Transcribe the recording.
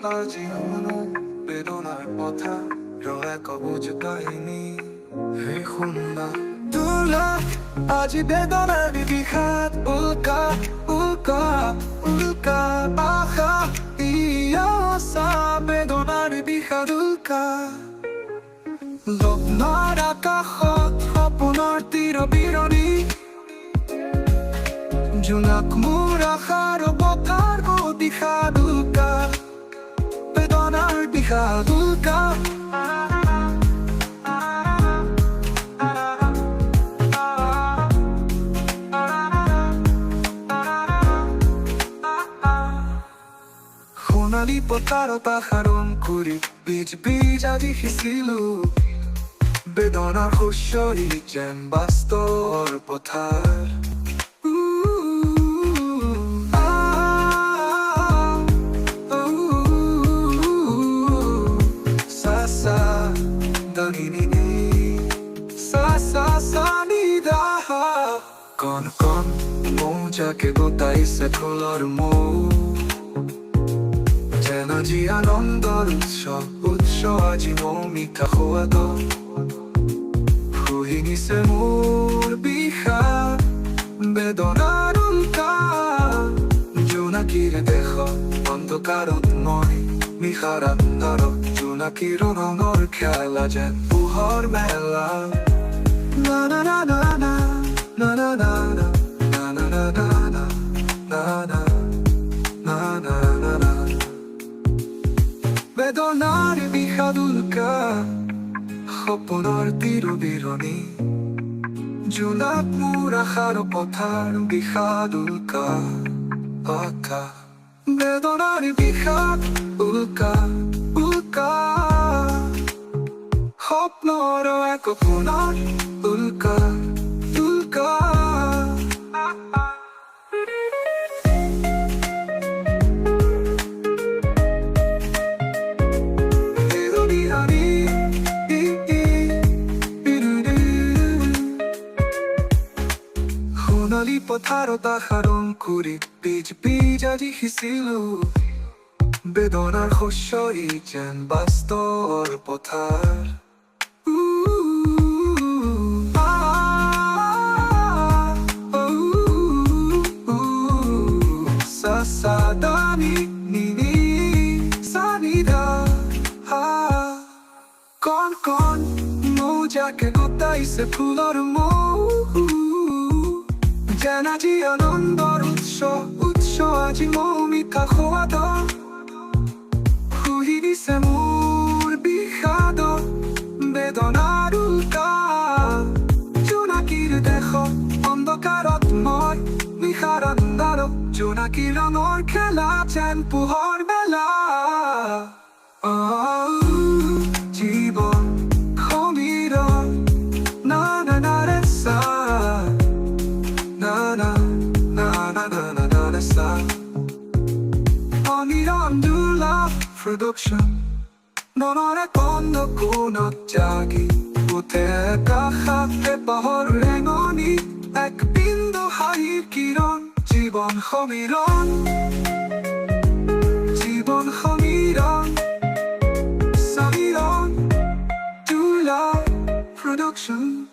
আজি শুনো বেদনাৰ কথা এক অবুজ কাহিনী হে শুনা দুৰ্লভ আজি বেদনাৰ বিষাদ উল্কা উল্কা উল্কা আশা ইয়সা বেদনাৰ বিষাদ উল্কা লগ্নৰ আকাশত সপোনৰ তীৰ বিৰণী জোনাক মোৰ আশাৰ বতাৰ বিষাদ উল্কা বেদনাৰ বিষাদ উল্কা সোণালী পথাৰত আশাৰ অংকুৰি বীজ বীজ আজি সিঁচিলো বেদনাৰ শস্যই যেন বাস্তৰ পথাৰ কণ কণ মৌজাকে গোটাইছে ফুলৰ মৌ যেন আজি আনন্দৰ উৎস আজি মৌমিতা সোৱাদ শুহি নিছে মোৰ বিষাদ বেদনাৰ উল্কা জোনাকীৰে দেশ অন্ধকাৰত মই নিশাৰ আন্ধাৰত জোনাকীৰ ৰঙৰ খেলা যেন পোহৰ মেলা না না না না না na na na na na na na na na na na na na na বেদনাৰ বিষাদ উল্কা সপোনৰ তীৰ বিৰণী জোনাক মোৰ আশাৰ পথাৰ বিষাদ উল্কা আকা বেদনাৰ বিষাদ উল্কা উল্কা স্বপ্নৰ এক পুনৰ উল্কা সোণালী পথাৰত আশাৰ অংকুৰি বীজ বীজ আজি সিঁচিলো বেদনাৰ শস্যই যেন বাস্তৰ পথাৰ কণ কণ মৌজাকে গোটাইছে ফুলৰ মৌ যেন আজি আনন্দৰ উৎস আজি মৌমিতা সোৱাদ শুহি দিছে মোৰ বিষাদ বেদনাৰ উল্কা জোনাকীৰ দেশত অন্ধকাৰত মই নিশাৰ আন্ধাৰত জোনাকীৰ ৰঙৰ খেলা যেন পোহৰ মেলা জীবন সমীৰণ না না না ৰে সা না না না না না না না ৰে সা সমীৰণ দুৰ্লভ প্ৰডাকশ্যন মনৰে কন্দ কোণত জাগি উঠে কাষাতে পাহৰ ৰেঙনি এক বিন্দু হাঁহিৰ কিৰণ জীবন সমীৰণ জীবন সমীৰণ Durlav production